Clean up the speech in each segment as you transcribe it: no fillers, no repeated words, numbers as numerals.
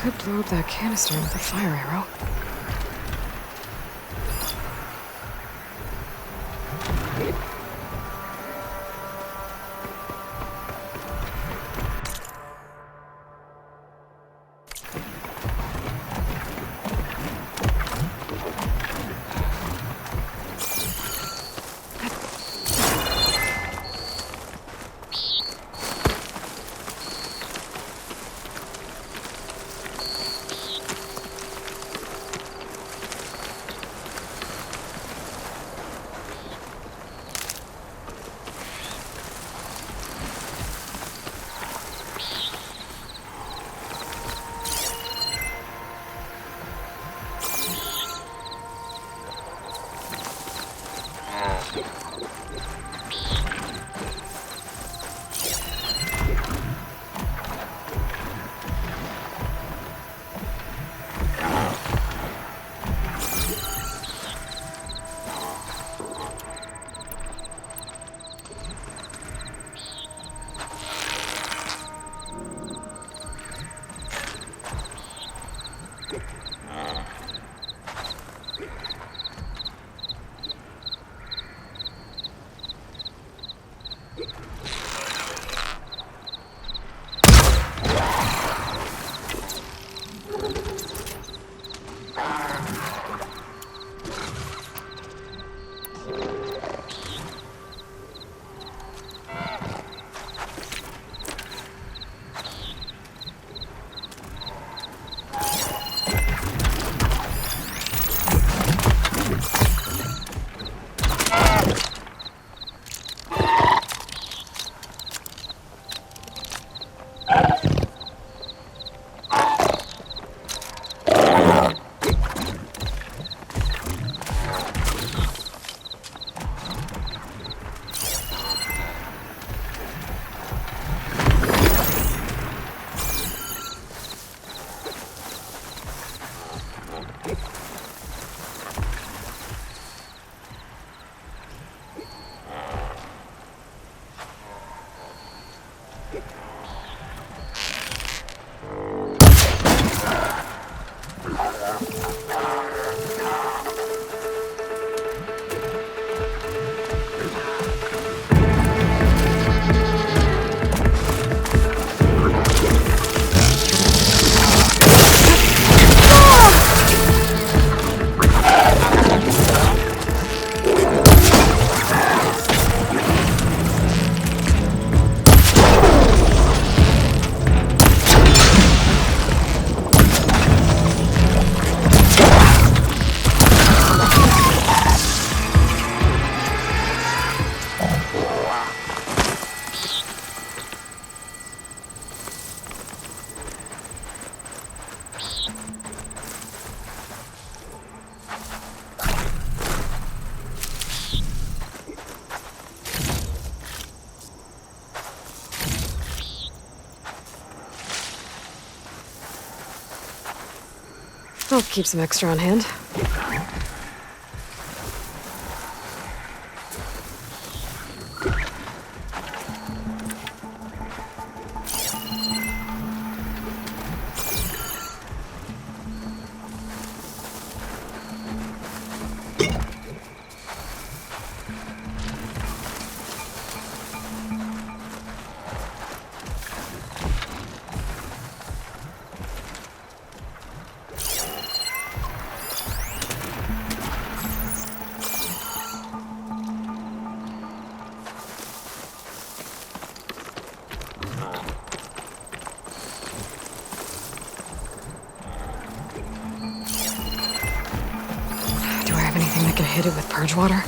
Could blow up that canister with a fire arrow. I'll keep some extra on hand. Anything that can hit it with purge water?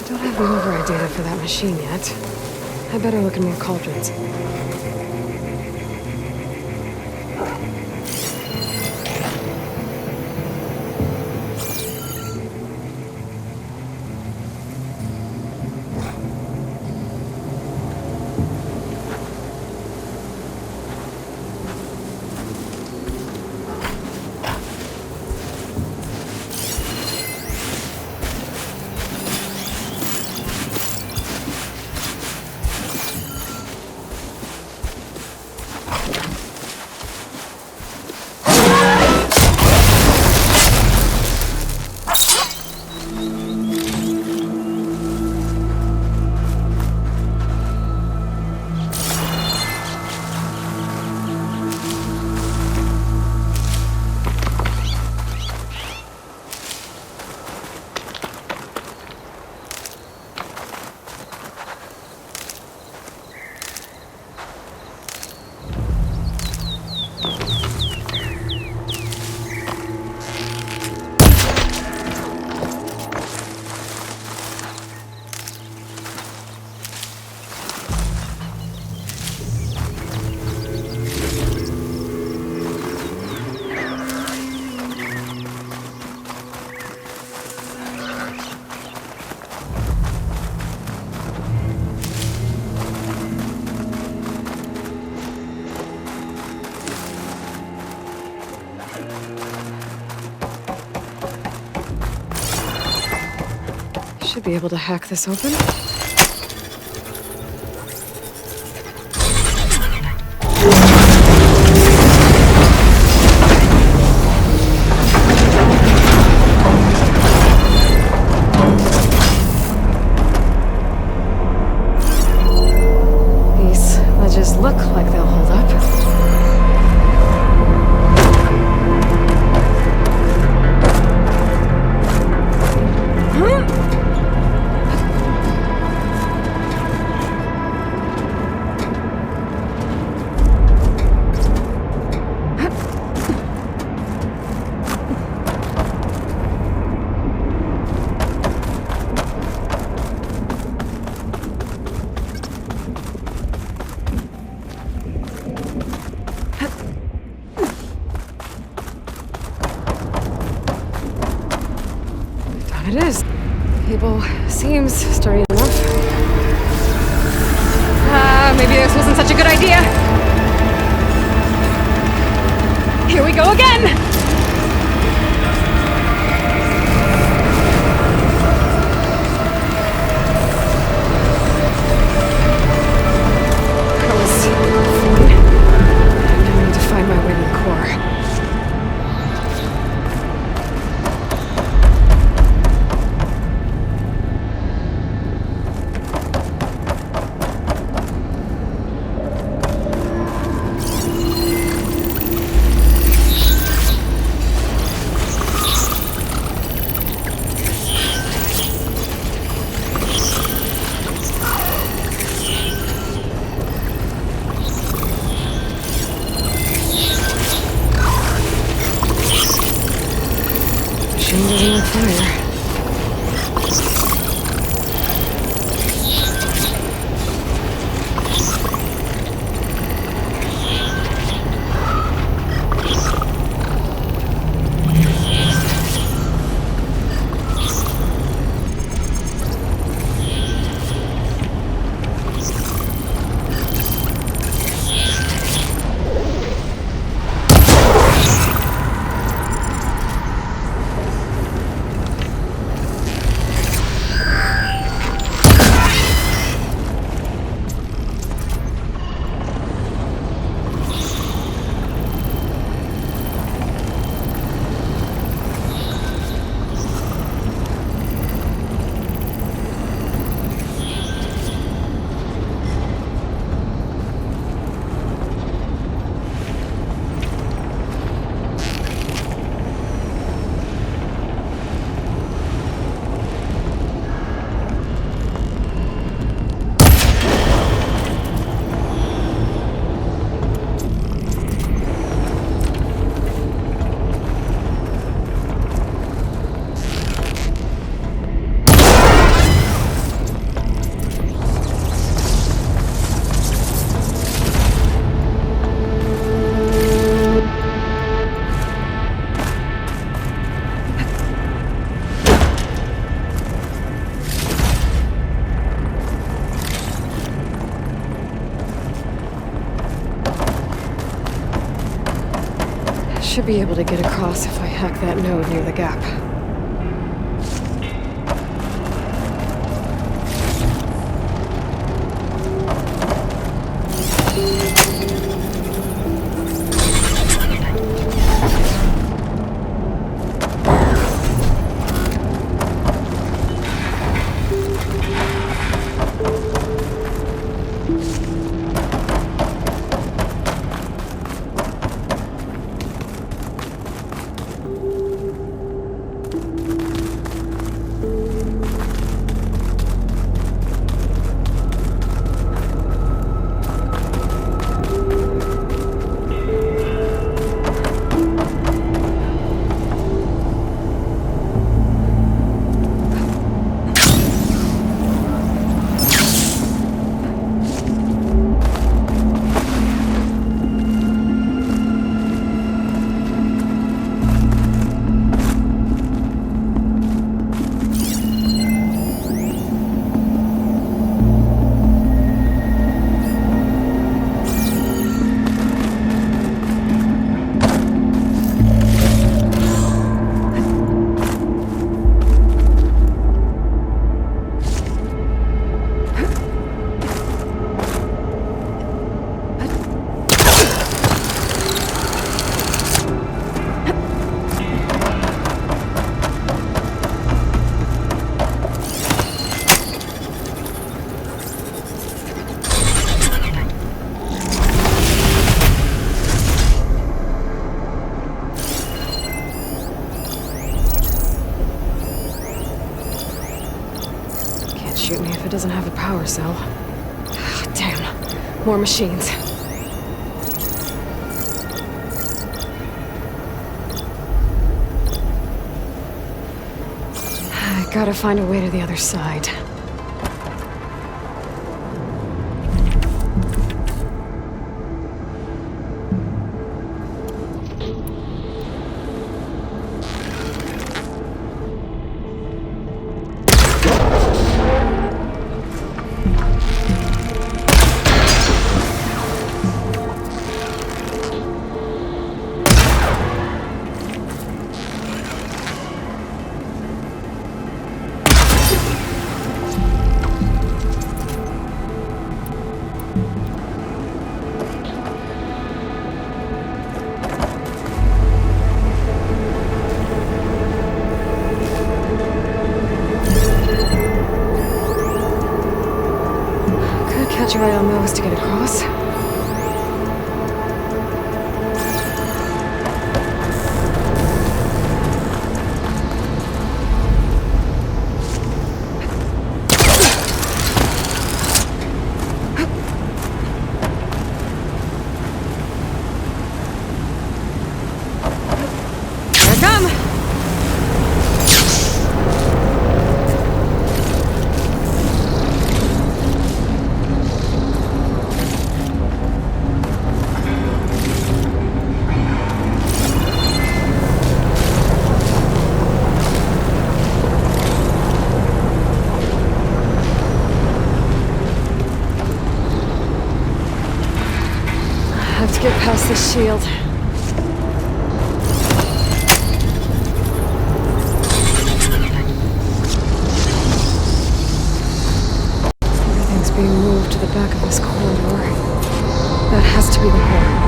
Don't have the override data for that machine yet. I better look in more cauldrons. Should be able to hack this open. These ledges look like they'll hold up. It is. Cable seems sturdy enough. Maybe this wasn't such a good idea. Here we go again! That was fun. I need to find my way to the core. Should be able to get across if I hack that node near the gap. Shoot me if it doesn't have a power cell. Damn. More machines. I gotta find a way to the other side. Catch a right on those to get across. Here I come! Have to get past this shield. Everything's being moved to the back of this corridor. That has to be the core.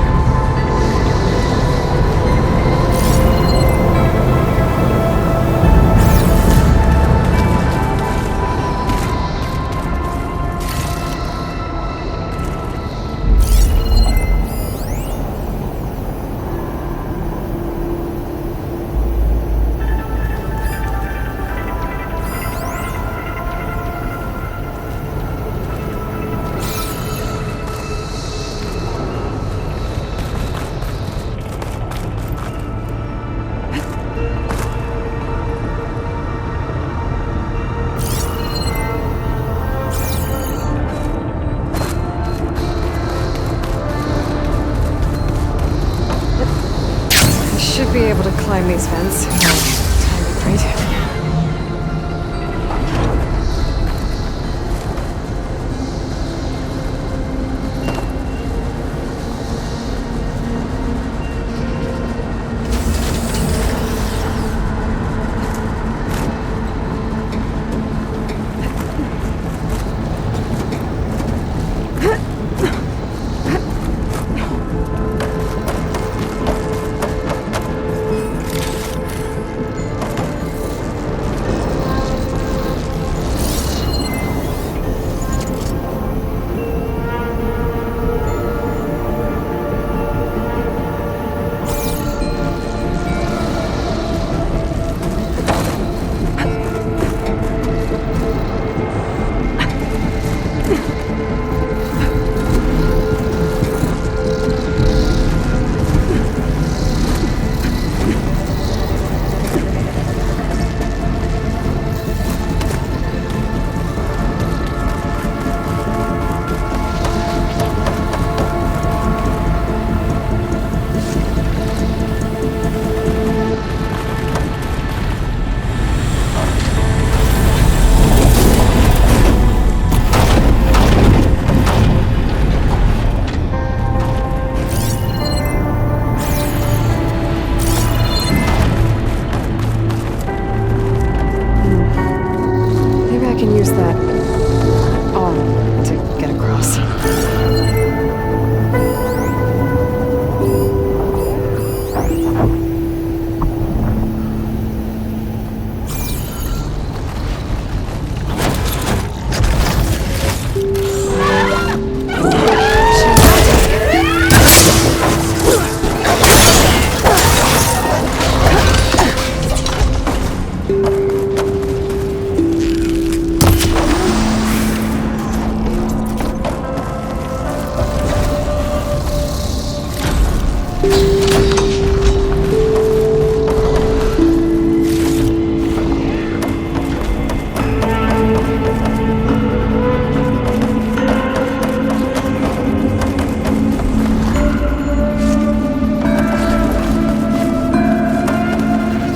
Should be able to climb these vents. Time to breathe.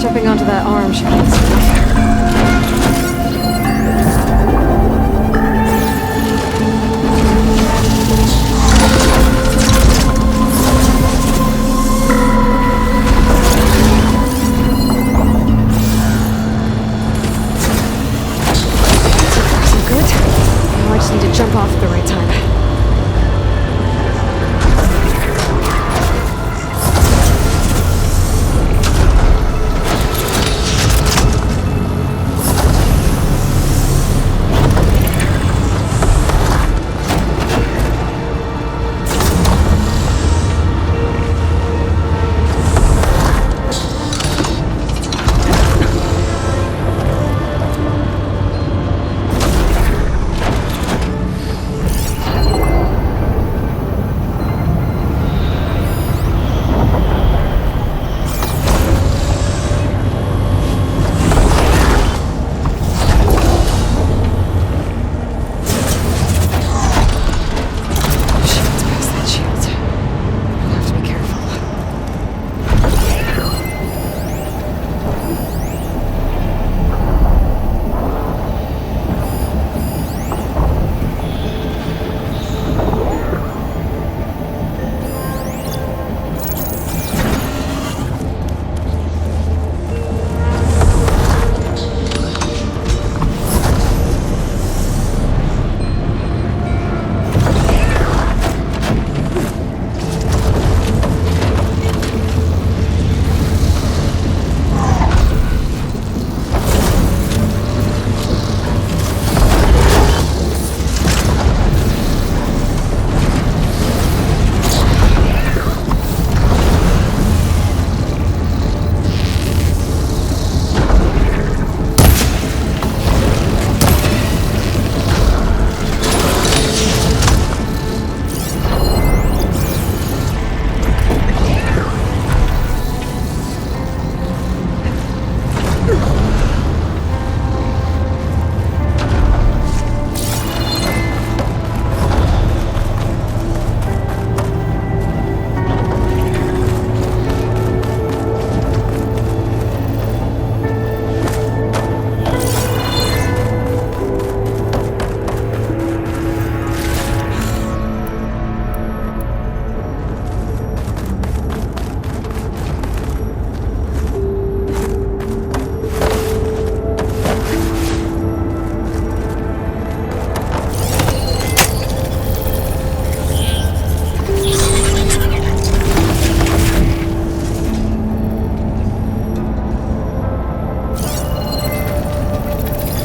Jumping onto that arm should be safe. I just need to jump off at the right time.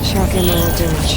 Shotgun won't do much.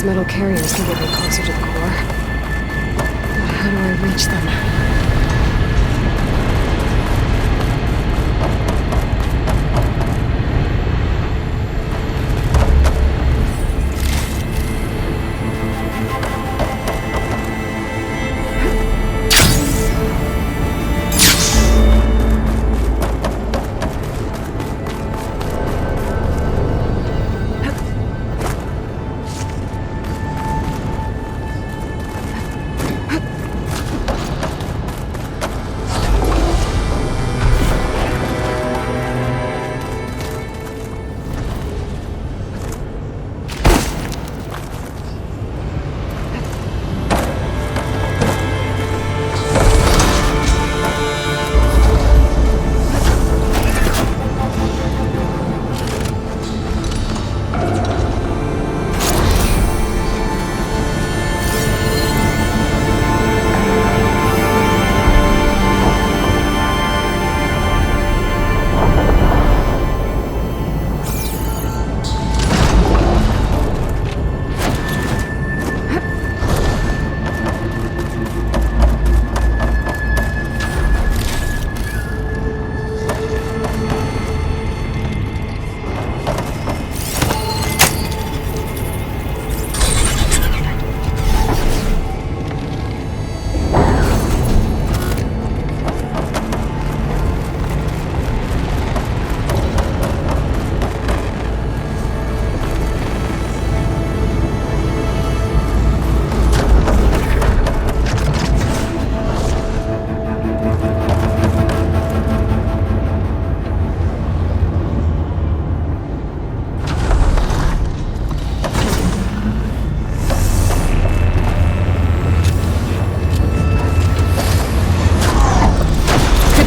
those metal carriers can get me closer to the core. But how do I reach them?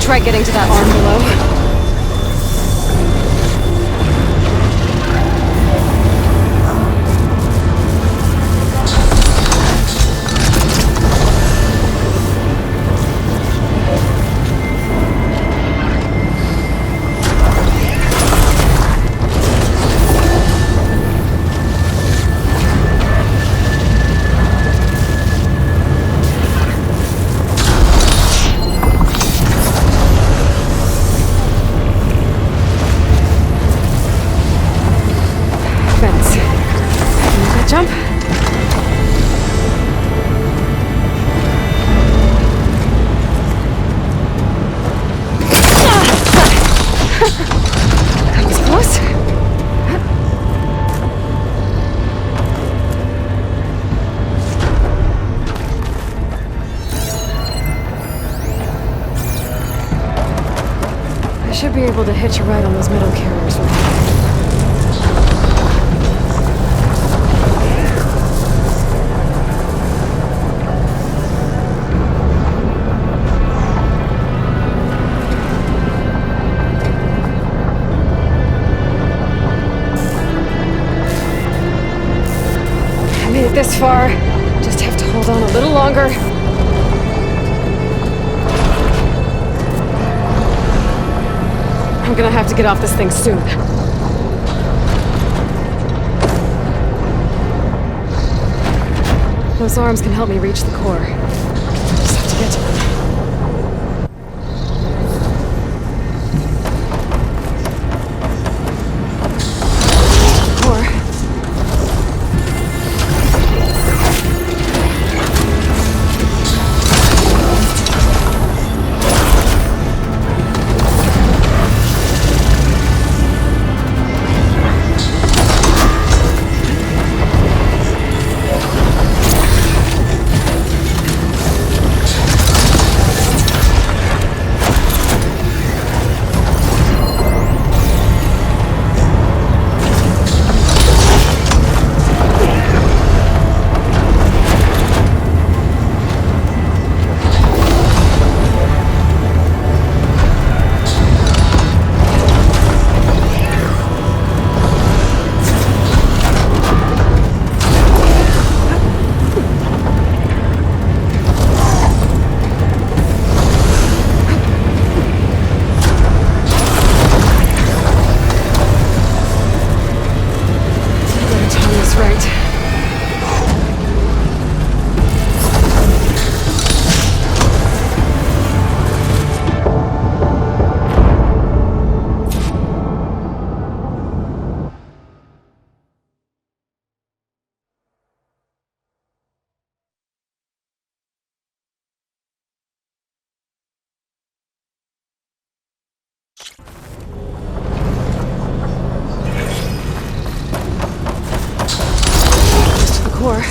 Try getting to that arm below. Jump. That was close. I should be able to hitch a ride on those metal carriers from here. This far. Just have to hold on a little longer. I'm gonna have to get off this thing soon. Those arms can help me reach the core. Just have to get to them. core.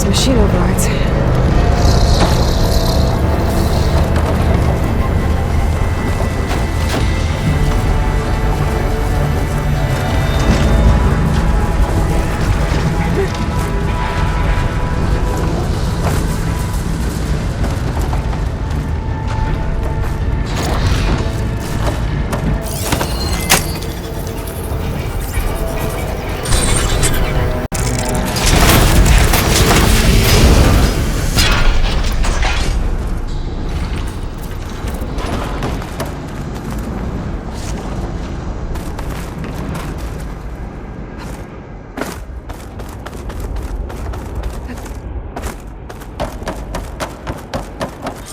Machine overrides.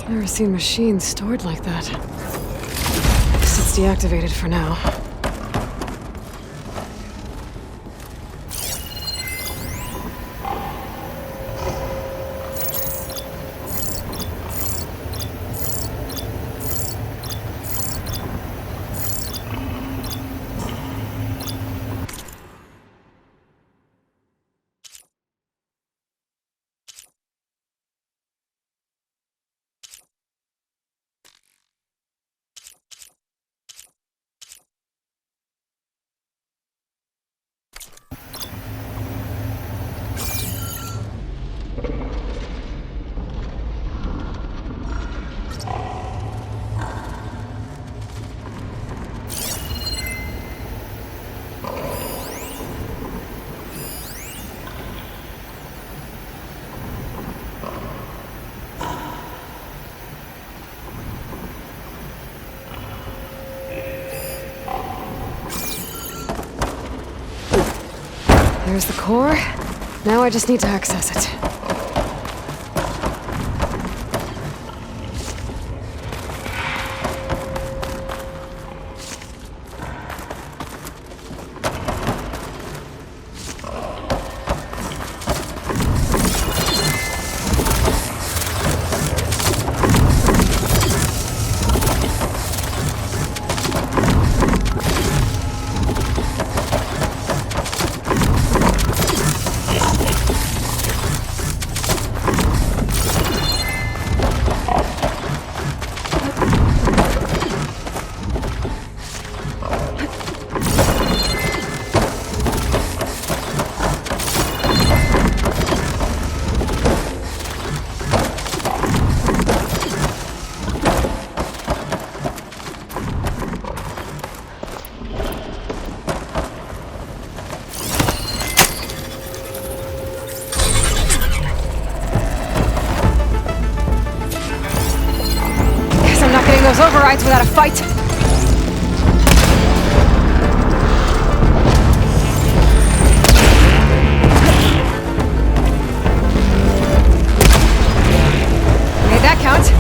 Never seen machines stored like that. Guess it's deactivated for now. There's the core. Now I just need to access it. Those overrides without a fight. Made that count.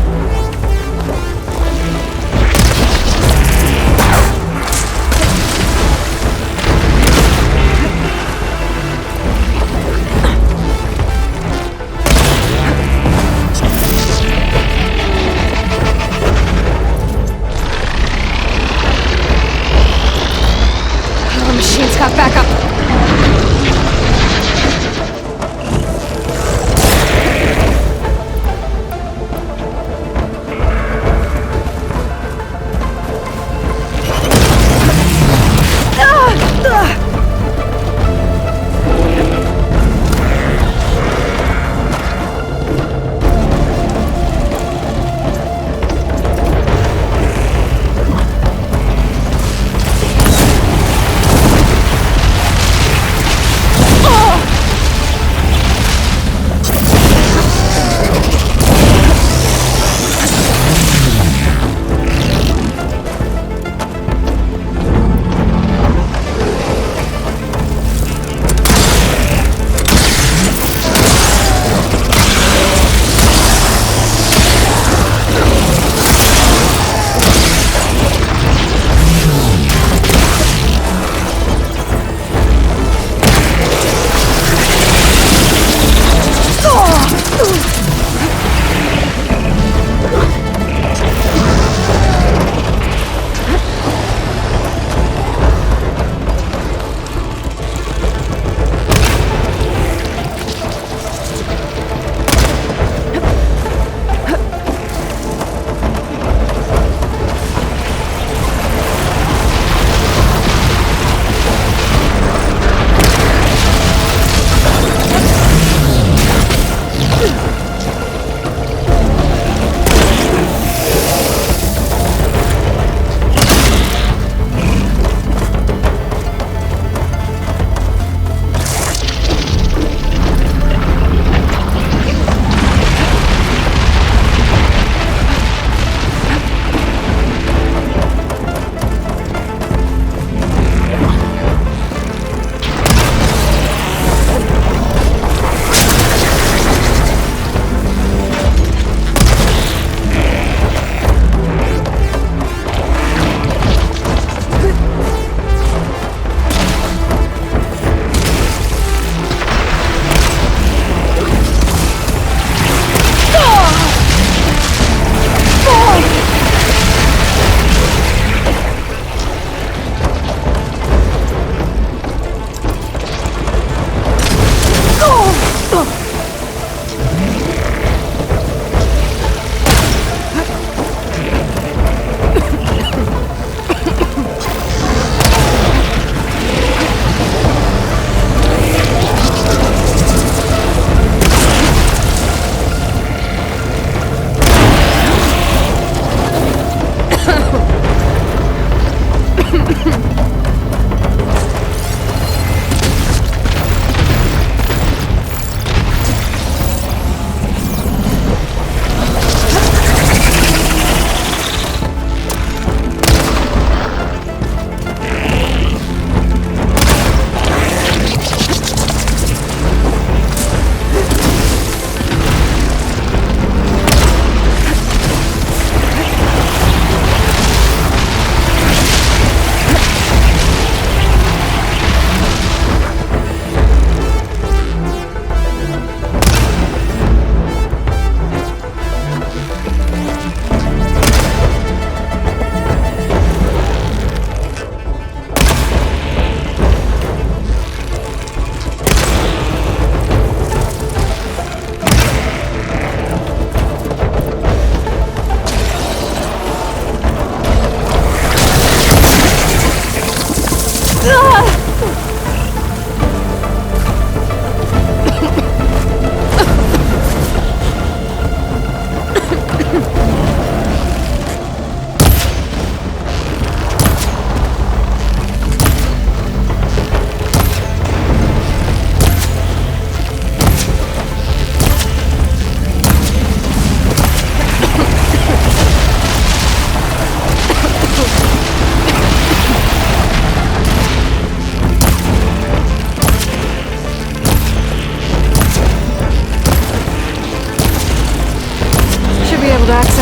Got back up.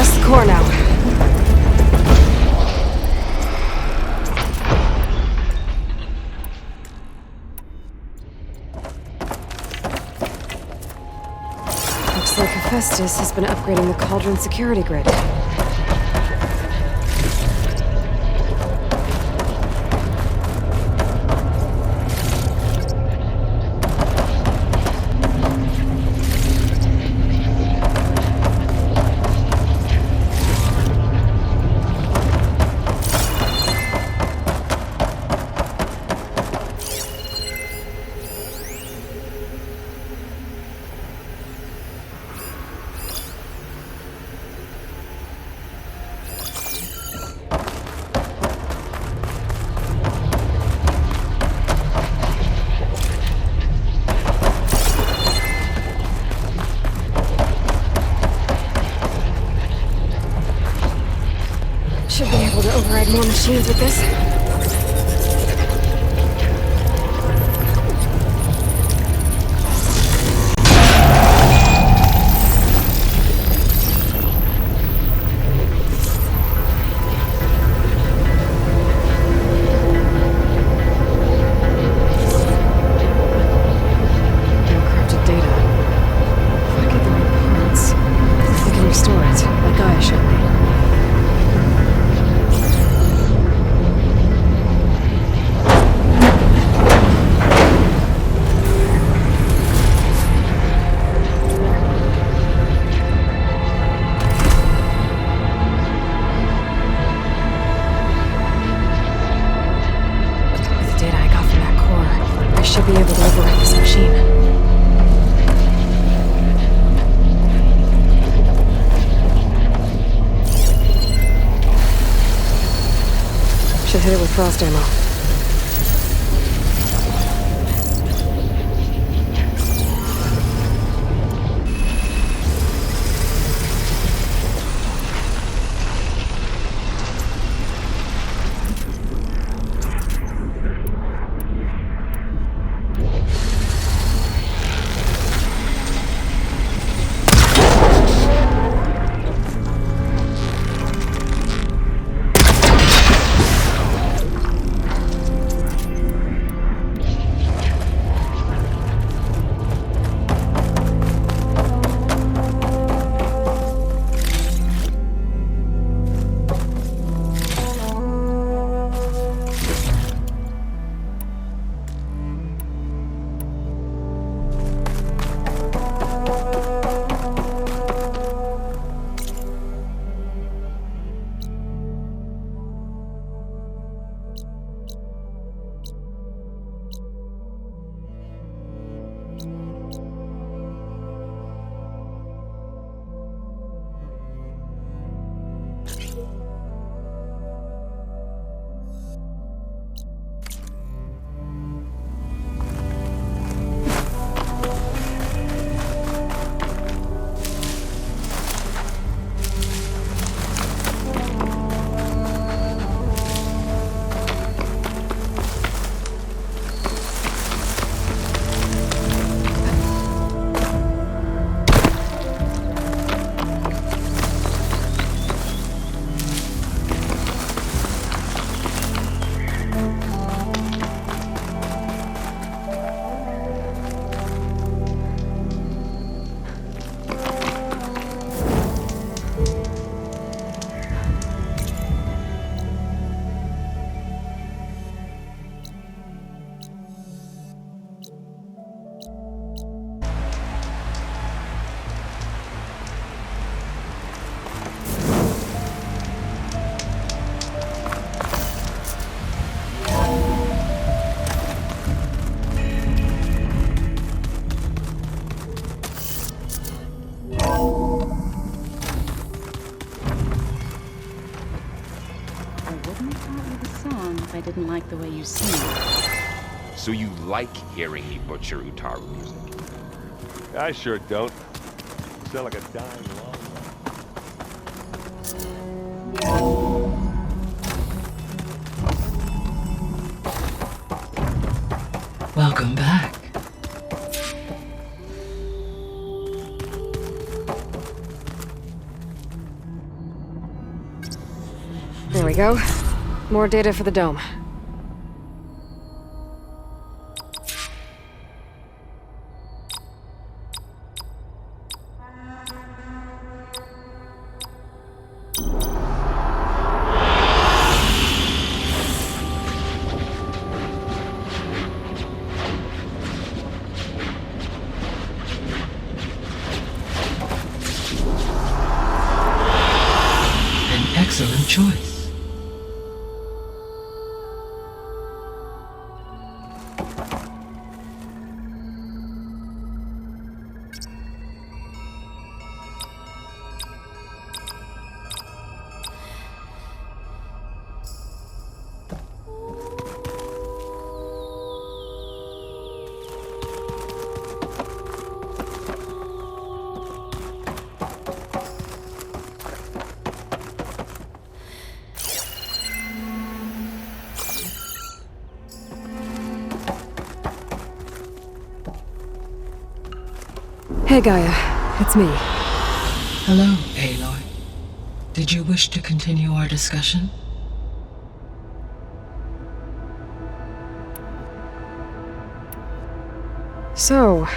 just the core now. Looks like Hephaestus has been upgrading the Cauldron security grid. Should be able to override more machines with this. Encrypted data. If I get the right parts, I can restore it, like Gaia showed me. Should be able to override this machine. Should hit it with frost ammo. I didn't like the way you sing. So you like hearing me butcher Utaru music? I sure don't. You sound like a dying long. Welcome back. There we go. More data for the dome. Excellent choice. Hey Gaia, it's me. Hello, Aloy. Did you wish to continue our discussion? So,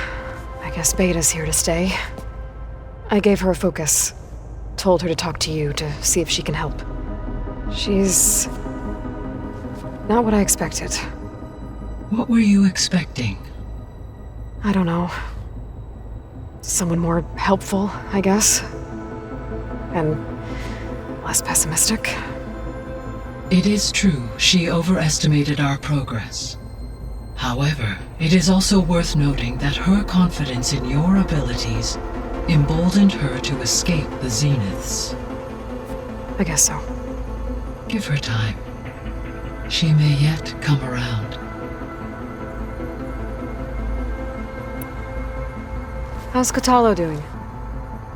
I guess Beta's here to stay. I gave her a focus. Told her to talk to you to see if she can help. She's not what I expected. What were you expecting? I don't know. Someone more helpful, I guess. And less pessimistic. It is true she overestimated our progress. However, it is also worth noting that her confidence in your abilities emboldened her to escape the Zeniths. I guess so. Give her time. She may yet come around. How's Kotallo doing?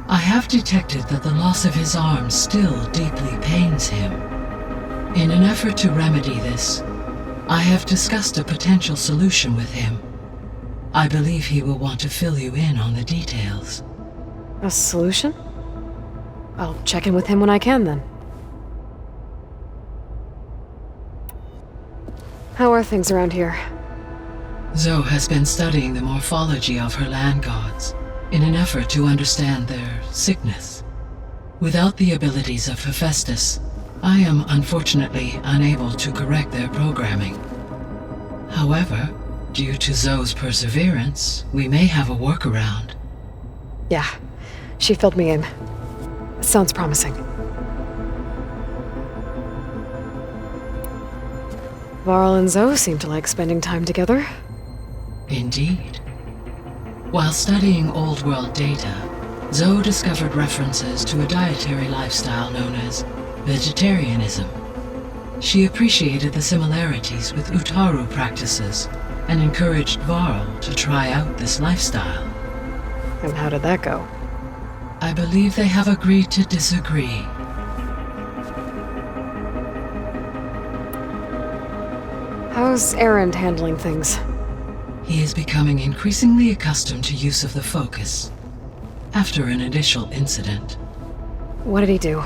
I have detected that the loss of his arm still deeply pains him. In an effort to remedy this, I have discussed a potential solution with him. I believe he will want to fill you in on the details. A solution? I'll check in with him when I can, then. How are things around here? Zoe has been studying the morphology of her land gods in an effort to understand their sickness. Without the abilities of Hephaestus, I am unfortunately unable to correct their programming. However, due to Zoe's perseverance, we may have a workaround. Yeah, she filled me in. It sounds promising. Varl and Zoe seem to like spending time together. Indeed. While studying Old World data, Zoe discovered references to a dietary lifestyle known as vegetarianism. She appreciated the similarities with Utaru practices and encouraged Varl to try out this lifestyle. And how did that go? I believe they have agreed to disagree. How's Erend handling things? He is becoming increasingly accustomed to use of the focus. After an initial incident, What did he do?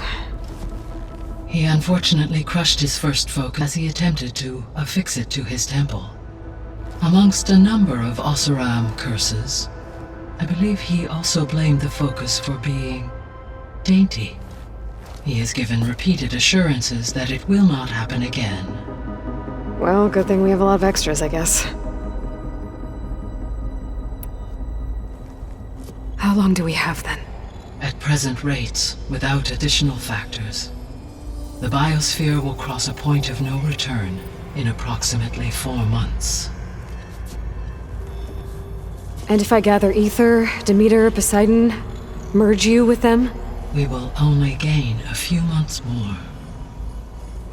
he unfortunately crushed his first focus as he attempted to affix it to his temple. Amongst a number of Oseram curses, I believe he also blamed the focus for being dainty. He has given repeated assurances that it will not happen again. Well, good thing we have a lot of extras, I guess. How long do we have, then? At present rates, without additional factors, the biosphere will cross a point of no return in approximately 4 months. And if I gather Ether, Demeter, Poseidon, merge you with them? We will only gain a few months more.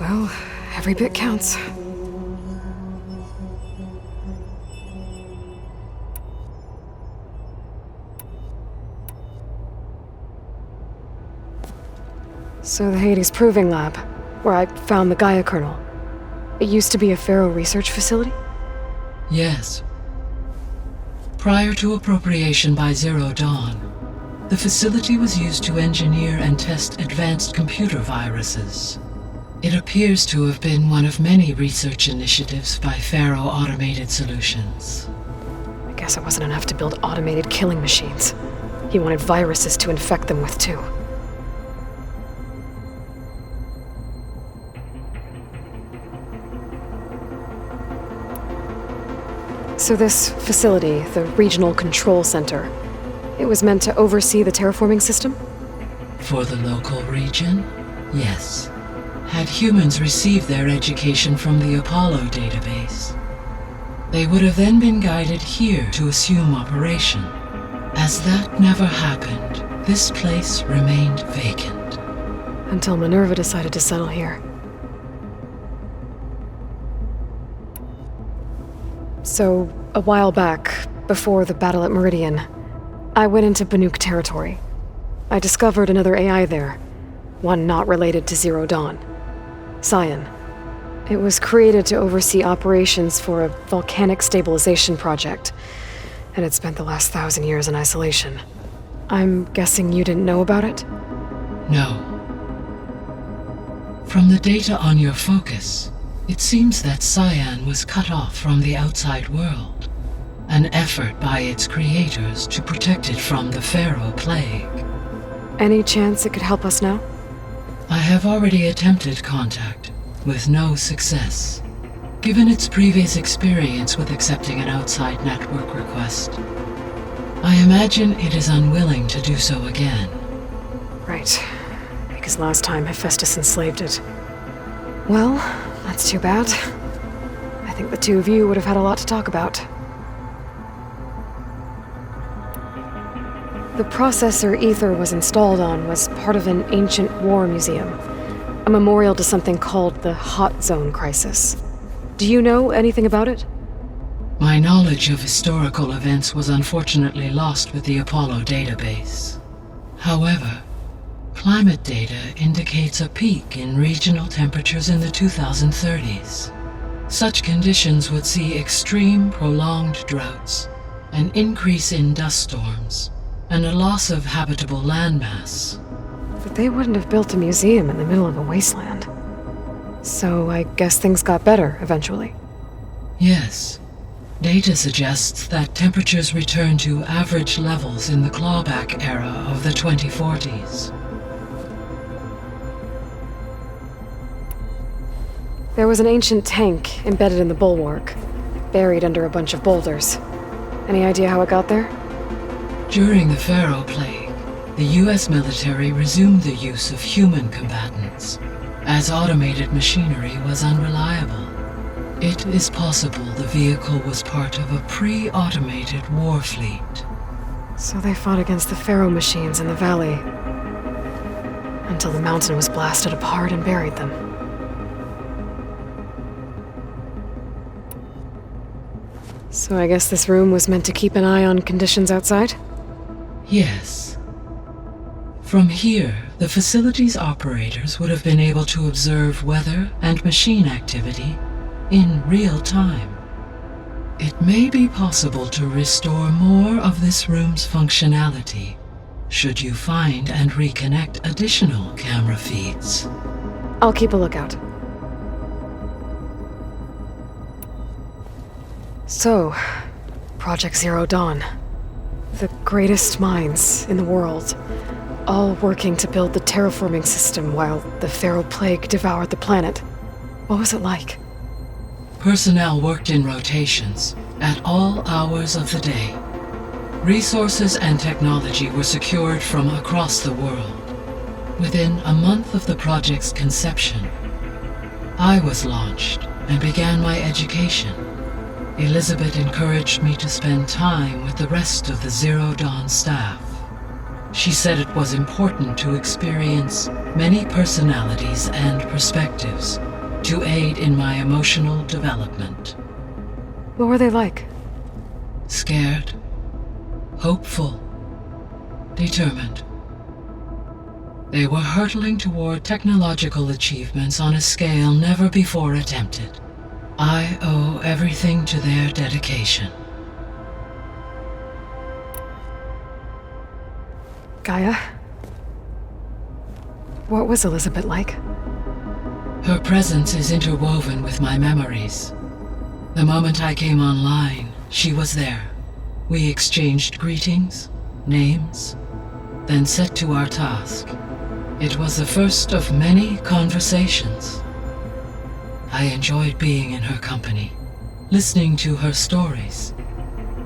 Well, every bit counts. So the Hades Proving Lab, where I found the Gaia kernel. It used to be a Pharaoh research facility? Yes. Prior to appropriation by Zero Dawn, the facility was used to engineer and test advanced computer viruses. It appears to have been one of many research initiatives by Faro Automated Solutions. I guess it wasn't enough to build automated killing machines. He wanted viruses to infect them with, too. So this facility, the Regional Control Center, it was meant to oversee the terraforming system? For the local region, yes. Had humans received their education from the Apollo database, they would have then been guided here to assume operation. As that never happened, this place remained vacant. Until Minerva decided to settle here. So, a while back, before the battle at Meridian, I went into Banuk territory. I discovered another AI there, one not related to Zero Dawn. Cyan. It was created to oversee operations for a volcanic stabilization project, and it spent the last 1,000 years in isolation. I'm guessing you didn't know about it? No. From the data on your focus, it seems that Cyan was cut off from the outside world, an effort by its creators to protect it from the Faro plague. Any chance it could help us now? I have already attempted contact, with no success. Given its previous experience with accepting an outside network request, I imagine it is unwilling to do so again. Right. Because last time Hephaestus enslaved it. Well, that's too bad. I think the two of you would have had a lot to talk about. The processor Ether was installed on was part of an ancient war museum, a memorial to something called the Hot Zone Crisis. Do you know anything about it? My knowledge of historical events was unfortunately lost with the Apollo database. However, climate data indicates a peak in regional temperatures in the 2030s. Such conditions would see extreme, prolonged droughts, an increase in dust storms, and a loss of habitable landmass. But they wouldn't have built a museum in the middle of a wasteland. So I guess things got better eventually. Yes. Data suggests that temperatures returned to average levels in the clawback era of the 2040s. There was an ancient tank embedded in the bulwark, buried under a bunch of boulders. Any idea how it got there? During the Faro Plague, the US military resumed the use of human combatants, as automated machinery was unreliable. It is possible the vehicle was part of a pre-automated war fleet. So they fought against the Pharaoh machines in the valley, until the mountain was blasted apart and buried them. So I guess this room was meant to keep an eye on conditions outside? Yes. From here, the facility's operators would have been able to observe weather and machine activity in real time. It may be possible to restore more of this room's functionality, should you find and reconnect additional camera feeds. I'll keep a lookout. So, Project Zero Dawn. The greatest minds in the world, all working to build the terraforming system while the Pharaoh Plague devoured the planet. What was it like? Personnel worked in rotations, at all hours of the day. Resources and technology were secured from across the world. Within a month of the project's conception, I was launched and began my education. Elizabeth encouraged me to spend time with the rest of the Zero Dawn staff. She said it was important to experience many personalities and perspectives to aid in my emotional development. What were they like? Scared, hopeful, determined. They were hurtling toward technological achievements on a scale never before attempted. I owe everything to their dedication. Gaia? What was Elizabeth like? Her presence is interwoven with my memories. The moment I came online, she was there. We exchanged greetings, names, then set to our task. It was the first of many conversations. I enjoyed being in her company, listening to her stories.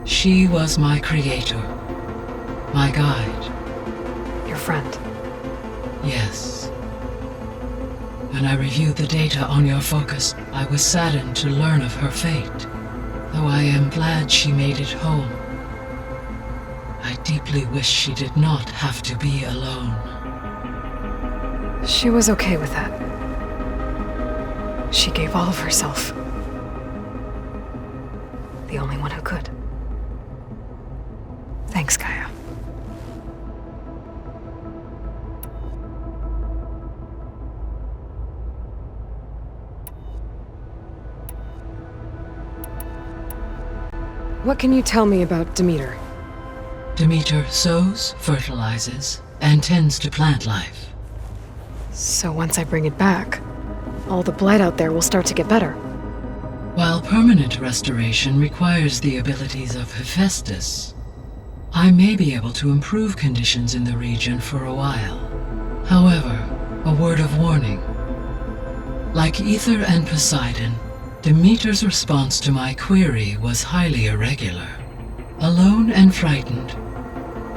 She was my creator, my guide. Your friend. Yes. When I reviewed the data on your focus, I was saddened to learn of her fate, though I am glad she made it home. I deeply wish she did not have to be alone. She was okay with that. She gave all of herself. The only one who could. Thanks, Gaia. What can you tell me about Demeter? Demeter sows, fertilizes, and tends to plant life. So once I bring it back, all the blight out there will start to get better. While permanent restoration requires the abilities of Hephaestus, I may be able to improve conditions in the region for a while. However, a word of warning. Like Aether and Poseidon, Demeter's response to my query was highly irregular. Alone and frightened,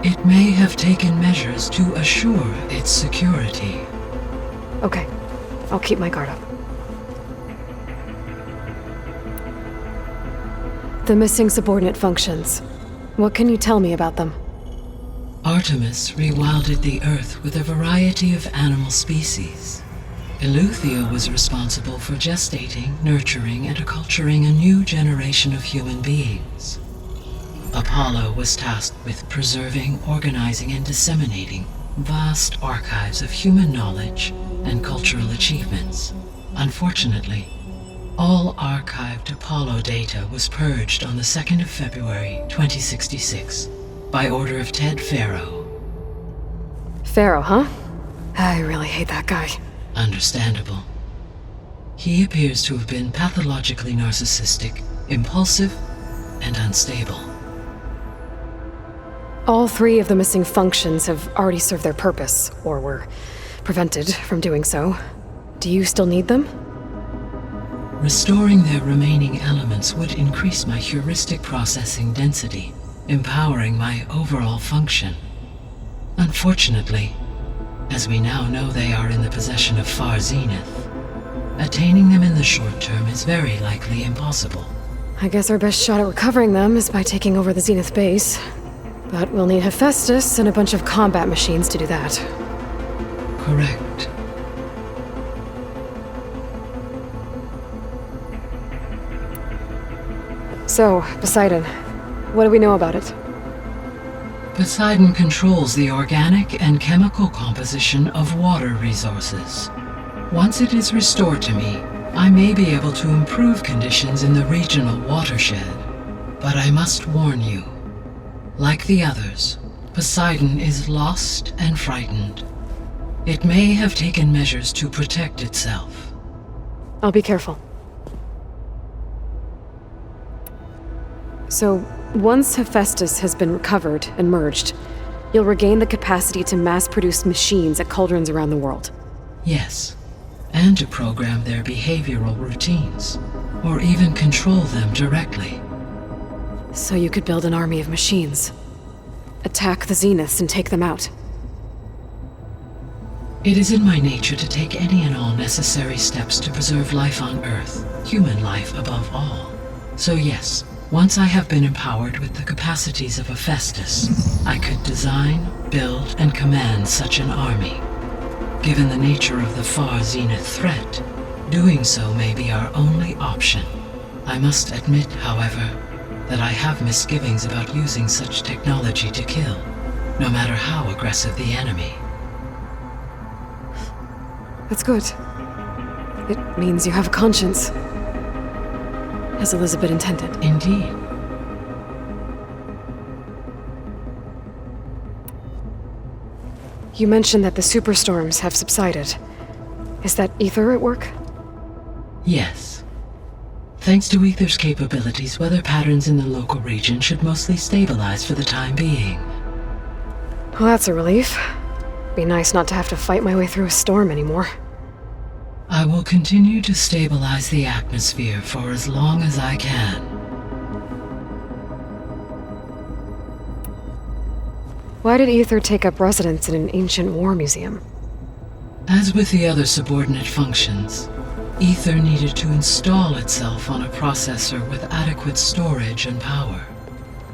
it may have taken measures to assure its security. Okay, I'll keep my guard up. The missing subordinate functions. What can you tell me about them? Artemis rewilded the Earth with a variety of animal species. Eleuthia was responsible for gestating, nurturing, and acculturating a new generation of human beings. Apollo was tasked with preserving, organizing, and disseminating vast archives of human knowledge and cultural achievements. Unfortunately, all archived Apollo data was purged on the 2nd of February, 2066, by order of Ted Faro. Pharaoh, huh? I really hate that guy. Understandable. He appears to have been pathologically narcissistic, impulsive, and unstable. All 3 of the missing functions have already served their purpose, or were prevented from doing so. Do you still need them? Restoring their remaining elements would increase my heuristic processing density, empowering my overall function. Unfortunately, as we now know they are in the possession of Far Zenith, attaining them in the short term is very likely impossible. I guess our best shot at recovering them is by taking over the Zenith base. But we'll need Hephaestus and a bunch of combat machines to do that. Correct. So, Poseidon, what do we know about it? Poseidon controls the organic and chemical composition of water resources. Once it is restored to me, I may be able to improve conditions in the regional watershed. But I must warn you, like the others, Poseidon is lost and frightened. It may have taken measures to protect itself. I'll be careful. So, once Hephaestus has been recovered and merged, you'll regain the capacity to mass-produce machines at cauldrons around the world. Yes, and to program their behavioral routines, or even control them directly. So you could build an army of machines. Attack the Zeniths and take them out. It is in my nature to take any and all necessary steps to preserve life on Earth, human life above all. So yes, once I have been empowered with the capacities of Hephaestus, I could design, build, and command such an army. Given the nature of the Far Zenith threat, doing so may be our only option. I must admit, however, that I have misgivings about using such technology to kill, no matter how aggressive the enemy. That's good. It means you have a conscience. As Elizabeth intended. Indeed. You mentioned that the superstorms have subsided. Is that Aether at work? Yes. Thanks to Aether's capabilities, weather patterns in the local region should mostly stabilize for the time being. Well, that's a relief. Be nice not to have to fight my way through a storm anymore. I will continue to stabilize the atmosphere for as long as I can. Why did Aether take up residence in an ancient war museum? As with the other subordinate functions, Aether needed to install itself on a processor with adequate storage and power.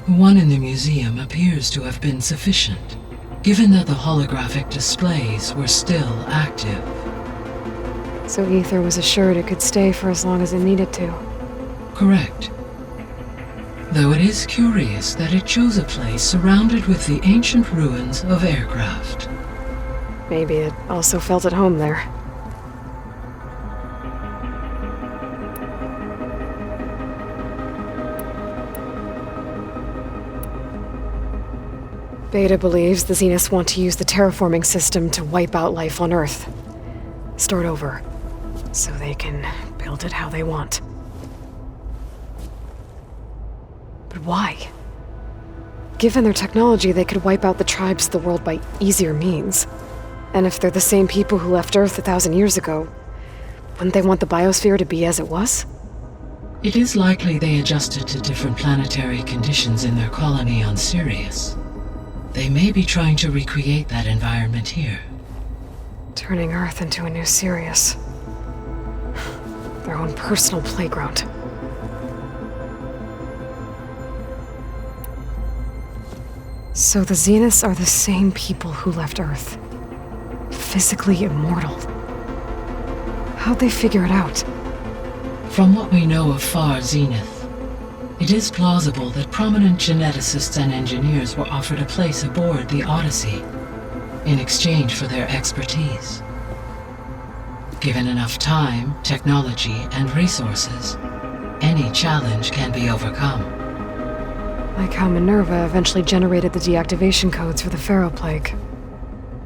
The one in the museum appears to have been sufficient, given that the holographic displays were still active. So Aether was assured it could stay for as long as it needed to. Correct. Though it is curious that it chose a place surrounded with the ancient ruins of aircraft. Maybe it also felt at home there. Beta believes the Zeniths want to use the terraforming system to wipe out life on Earth. Start over, so they can build it how they want. But why? Given their technology, they could wipe out the tribes of the world by easier means. And if they're the same people who left Earth 1,000 years ago, wouldn't they want the biosphere to be as it was? It is likely they adjusted to different planetary conditions in their colony on Sirius. They may be trying to recreate that environment here. Turning Earth into a new Sirius. Their own personal playground. So the Zeniths are the same people who left Earth. Physically immortal. How'd they figure it out? From what we know of Far Zenith, it is plausible that prominent geneticists and engineers were offered a place aboard the Odyssey in exchange for their expertise. Given enough time, technology, and resources, any challenge can be overcome. Like how Minerva eventually generated the deactivation codes for the Pharaoh Plague.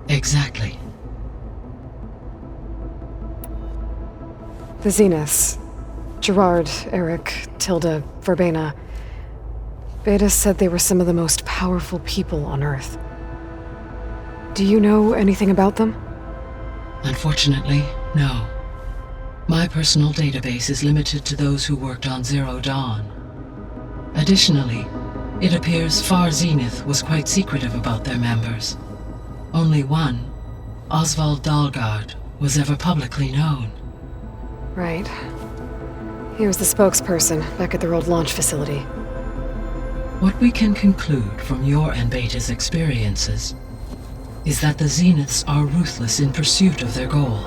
Exactly. The Zeniths. Gerard, Eric, Tilda, Verbena. Beta said they were some of the most powerful people on Earth. Do you know anything about them? Unfortunately, no. My personal database is limited to those who worked on Zero Dawn. Additionally, it appears Far Zenith was quite secretive about their members. Only one, Oswald Dalgard, was ever publicly known. Right. He was the spokesperson back at their old launch facility. What we can conclude from your and Beta's experiences is that the Zeniths are ruthless in pursuit of their goal.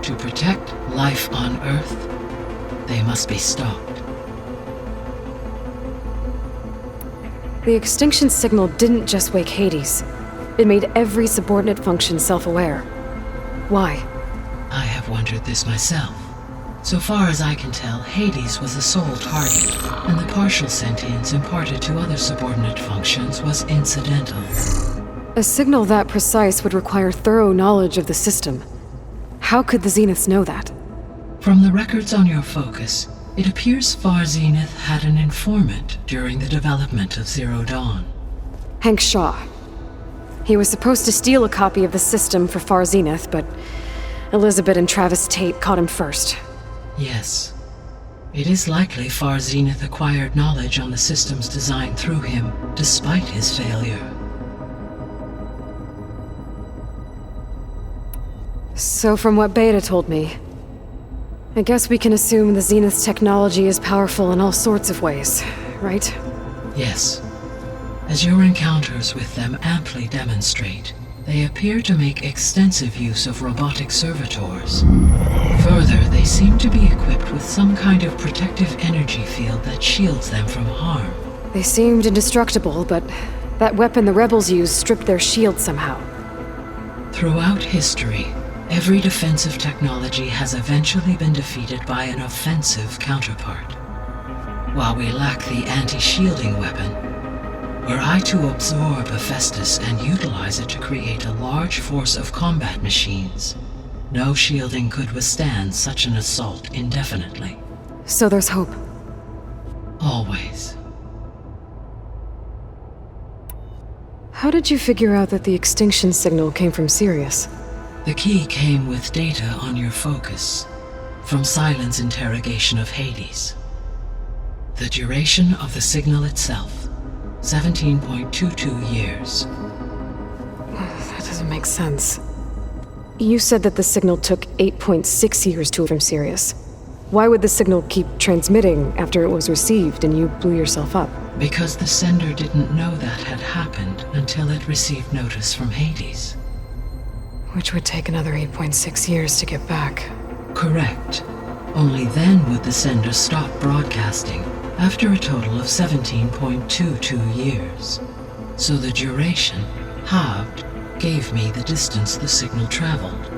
To protect life on Earth, they must be stopped. The extinction signal didn't just wake Hades. It made every subordinate function self-aware. Why? I have wondered this myself. So far as I can tell, Hades was the sole target, and the partial sentience imparted to other subordinate functions was incidental. A signal that precise would require thorough knowledge of the system. How could the Zeniths know that? From the records on your focus, it appears Far Zenith had an informant during the development of Zero Dawn. Hank Shaw. He was supposed to steal a copy of the system for Far Zenith, but Elizabeth and Travis Tate caught him first. Yes. It is likely Far Zenith acquired knowledge on the systems designed through him, despite his failure. So from what Beta told me, I guess we can assume the Zenith's technology is powerful in all sorts of ways, right? Yes. As your encounters with them amply demonstrate, they appear to make extensive use of robotic servitors. Further, they seem to be equipped with some kind of protective energy field that shields them from harm. They seemed indestructible, but that weapon the rebels used stripped their shield somehow. Throughout history, every defensive technology has eventually been defeated by an offensive counterpart. While we lack the anti-shielding weapon, were I to absorb Hephaestus and utilize it to create a large force of combat machines, No shielding could withstand such an assault indefinitely. So there's hope. Always. How did you figure out that the extinction signal came from Sirius? The key came with data on your focus, from Silent's interrogation of Hades. The duration of the signal itself, 17.22 years. That doesn't make sense. You said that the signal took 8.6 years to from Sirius. Why would the signal keep transmitting after it was received and you blew yourself up? Because the sender didn't know that had happened until it received notice from Hades. Which would take another 8.6 years to get back. Correct. Only then would the sender stop broadcasting, after a total of 17.22 years. So the duration, halved, gave me the distance the signal traveled.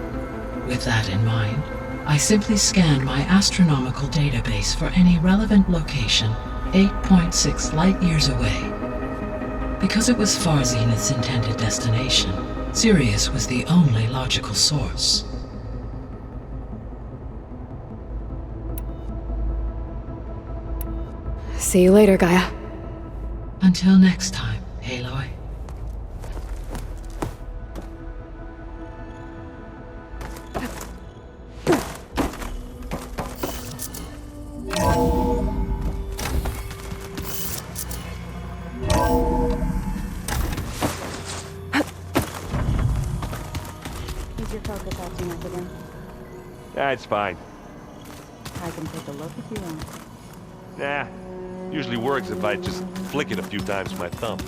With that in mind, I simply scanned my astronomical database for any relevant location 8.6 light-years away. Because it was Far Zenith's intended destination, Sirius was the only logical source. See you later, Gaia. Until next time, Aloy. Is your focus acting up again? It's fine. I can take a look if you want. Nah, usually works if I just flick it a few times with my thumb.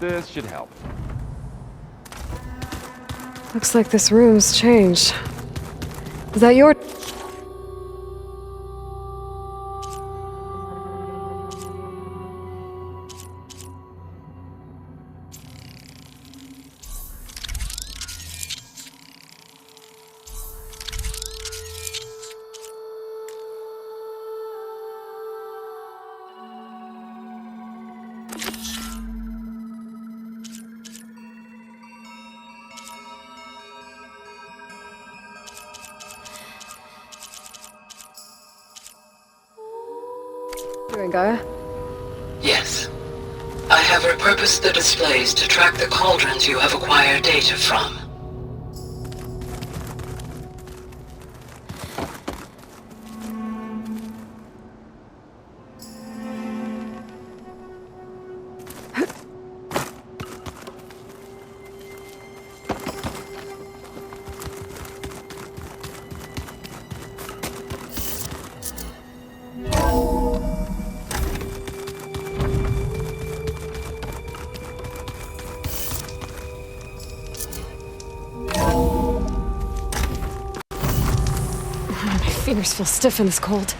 This should help. Looks like this room's changed. Is that your... doing, Gaia? Yes. I have repurposed the displays to track the cauldrons you have acquired data from. My fingers feel stiff in this cold.